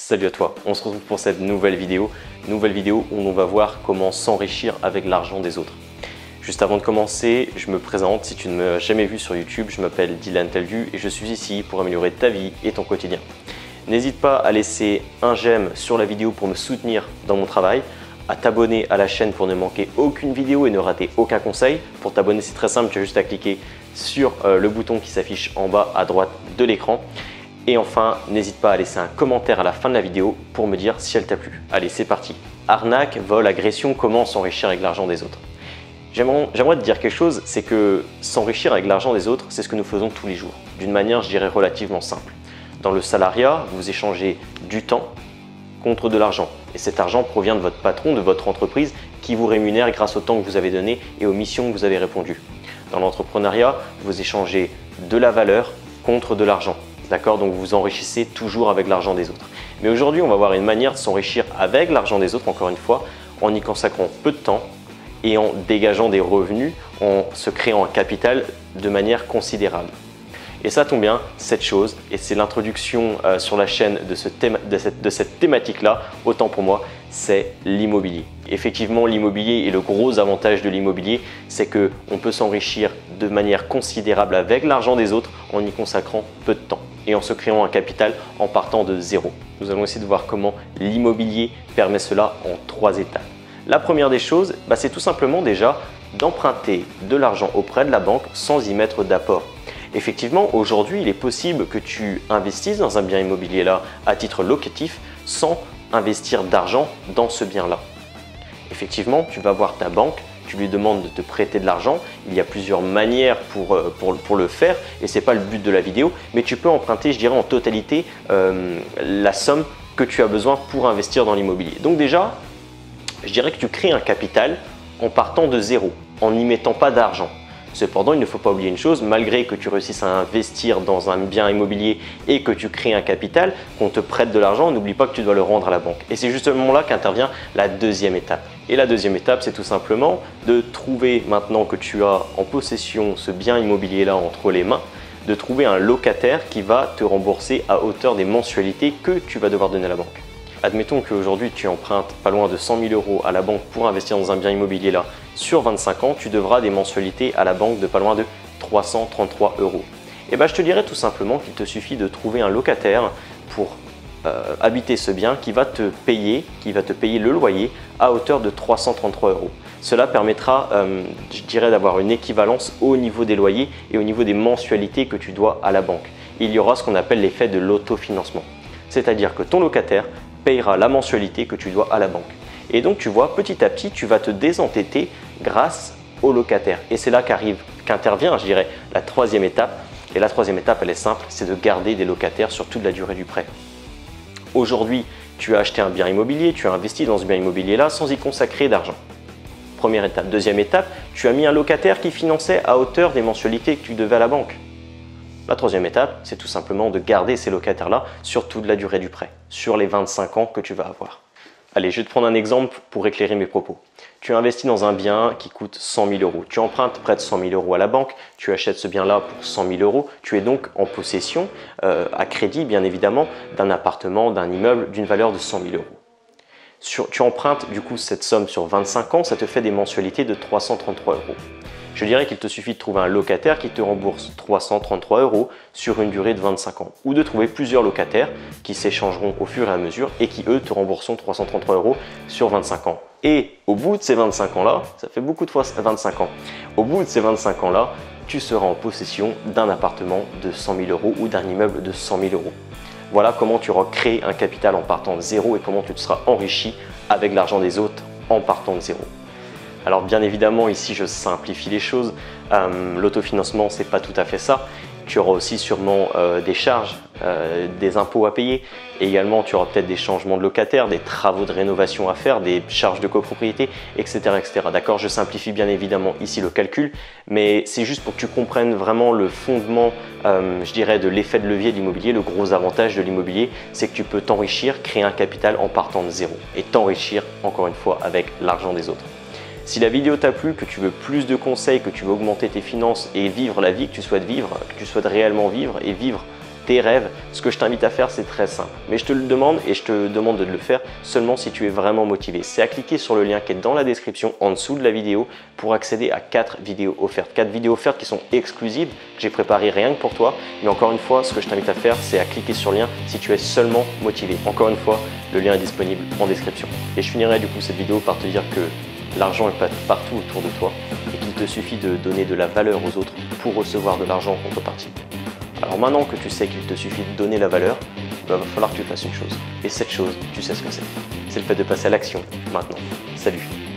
Salut à toi, on se retrouve pour cette nouvelle vidéo où on va voir comment s'enrichir avec l'argent des autres. Juste avant de commencer, je me présente, si tu ne m'as jamais vu sur YouTube, je m'appelle Dylan Talvu et je suis ici pour améliorer ta vie et ton quotidien. N'hésite pas à laisser un j'aime sur la vidéo pour me soutenir dans mon travail, à t'abonner à la chaîne pour ne manquer aucune vidéo et ne rater aucun conseil. Pour t'abonner, c'est très simple, tu as juste à cliquer sur le bouton qui s'affiche en bas à droite de l'écran. Et enfin, n'hésite pas à laisser un commentaire à la fin de la vidéo pour me dire si elle t'a plu. Allez, c'est parti. Arnaque, vol, agression, comment s'enrichir avec l'argent des autres? J'aimerais te dire quelque chose, c'est que s'enrichir avec l'argent des autres, c'est ce que nous faisons tous les jours, d'une manière, je dirais, relativement simple. Dans le salariat, vous échangez du temps contre de l'argent. Et cet argent provient de votre patron, de votre entreprise, qui vous rémunère grâce au temps que vous avez donné et aux missions que vous avez répondu. Dans l'entrepreneuriat, vous échangez de la valeur contre de l'argent. D'accord? Donc vous vous enrichissez toujours avec l'argent des autres. Mais aujourd'hui, on va voir une manière de s'enrichir avec l'argent des autres, encore une fois, en y consacrant peu de temps et en dégageant des revenus, en se créant un capital de manière considérable. Et ça tombe bien, cette chose, et c'est l'introduction sur la chaîne de cette thématique-là, autant pour moi, c'est l'immobilier. Effectivement, l'immobilier et le gros avantage de l'immobilier, c'est qu'on peut s'enrichir de manière considérable avec l'argent des autres en y consacrant peu de temps et en se créant un capital en partant de zéro. Nous allons essayer de voir comment l'immobilier permet cela en 3 étapes. La première des choses, c'est tout simplement déjà d'emprunter de l'argent auprès de la banque sans y mettre d'apport. Effectivement, aujourd'hui, il est possible que tu investisses dans un bien immobilier là à titre locatif sans investir d'argent dans ce bien-là. Effectivement, tu vas voir ta banque, tu lui demandes de te prêter de l'argent. Il y a plusieurs manières pour le faire et ce n'est pas le but de la vidéo, mais tu peux emprunter, je dirais, en totalité la somme que tu as besoin pour investir dans l'immobilier. Donc déjà, je dirais que tu crées un capital en partant de zéro, en n'y mettant pas d'argent. Cependant, il ne faut pas oublier une chose, malgré que tu réussisses à investir dans un bien immobilier et que tu crées un capital, qu'on te prête de l'argent, n'oublie pas que tu dois le rendre à la banque. Et c'est justement là qu'intervient la deuxième étape. Et la deuxième étape, c'est tout simplement de trouver, maintenant que tu as en possession ce bien immobilier-là entre les mains, de trouver un locataire qui va te rembourser à hauteur des mensualités que tu vas devoir donner à la banque. Admettons qu'aujourd'hui tu empruntes pas loin de 100 000 € à la banque pour investir dans un bien immobilier là. Sur 25 ans, tu devras des mensualités à la banque de pas loin de 333 €. Et je te dirais tout simplement qu'il te suffit de trouver un locataire pour habiter ce bien qui va te payer le loyer à hauteur de 333 €. Cela permettra, je dirais, d'avoir une équivalence au niveau des loyers et au niveau des mensualités que tu dois à la banque. Il y aura ce qu'on appelle l'effet de l'autofinancement. C'est-à-dire que ton locataire payera la mensualité que tu dois à la banque. Et donc tu vois, petit à petit, tu vas te désendetter grâce au locataire. Et c'est là qu'intervient, je dirais, la troisième étape. Et la troisième étape, elle est simple, c'est de garder des locataires sur toute la durée du prêt. Aujourd'hui, tu as acheté un bien immobilier, tu as investi dans ce bien immobilier-là sans y consacrer d'argent. Première étape. Deuxième étape, tu as mis un locataire qui finançait à hauteur des mensualités que tu devais à la banque. La troisième étape, c'est tout simplement de garder ces locataires-là sur toute la durée du prêt, sur les 25 ans que tu vas avoir. Allez, je vais te prendre un exemple pour éclairer mes propos. Tu investis dans un bien qui coûte 100 000 €. Tu empruntes près de 100 000 € à la banque, tu achètes ce bien-là pour 100 000 €. Tu es donc en possession, à crédit bien évidemment, d'un appartement, d'un immeuble d'une valeur de 100 000 €. Tu empruntes du coup cette somme sur 25 ans, ça te fait des mensualités de 333 €. Je dirais qu'il te suffit de trouver un locataire qui te rembourse 333 € sur une durée de 25 ans ou de trouver plusieurs locataires qui s'échangeront au fur et à mesure et qui eux te rembourseront 333 € sur 25 ans. Et au bout de ces 25 ans-là, ça fait beaucoup de fois 25 ans, au bout de ces 25 ans-là, tu seras en possession d'un appartement de 100 000 € ou d'un immeuble de 100 000 €. Voilà comment tu auras créé un capital en partant de zéro et comment tu te seras enrichi avec l'argent des autres en partant de zéro. Alors bien évidemment, ici je simplifie les choses, l'autofinancement c'est pas tout à fait ça. Tu auras aussi sûrement des charges, des impôts à payer et également tu auras peut-être des changements de locataires, des travaux de rénovation à faire, des charges de copropriété, etc. etc. D'accord, je simplifie bien évidemment ici le calcul, mais c'est juste pour que tu comprennes vraiment le fondement, je dirais, de l'effet de levier de l'immobilier. Le gros avantage de l'immobilier, c'est que tu peux t'enrichir, créer un capital en partant de zéro et t'enrichir encore une fois avec l'argent des autres. Si la vidéo t'a plu, que tu veux plus de conseils, que tu veux augmenter tes finances et vivre la vie que tu souhaites vivre, que tu souhaites réellement vivre et vivre tes rêves, ce que je t'invite à faire, c'est très simple. Mais je te le demande et je te demande de le faire seulement si tu es vraiment motivé. C'est à cliquer sur le lien qui est dans la description en dessous de la vidéo pour accéder à 4 vidéos offertes. 4 vidéos offertes qui sont exclusives, que j'ai préparées rien que pour toi. Mais encore une fois, ce que je t'invite à faire, c'est à cliquer sur le lien si tu es seulement motivé. Encore une fois, le lien est disponible en description. Et je finirai du coup cette vidéo par te dire que l'argent est partout autour de toi et qu'il te suffit de donner de la valeur aux autres pour recevoir de l'argent en contrepartie. Alors maintenant que tu sais qu'il te suffit de donner la valeur, il va falloir que tu fasses une chose. Et cette chose, tu sais ce que c'est. C'est le fait de passer à l'action maintenant. Salut!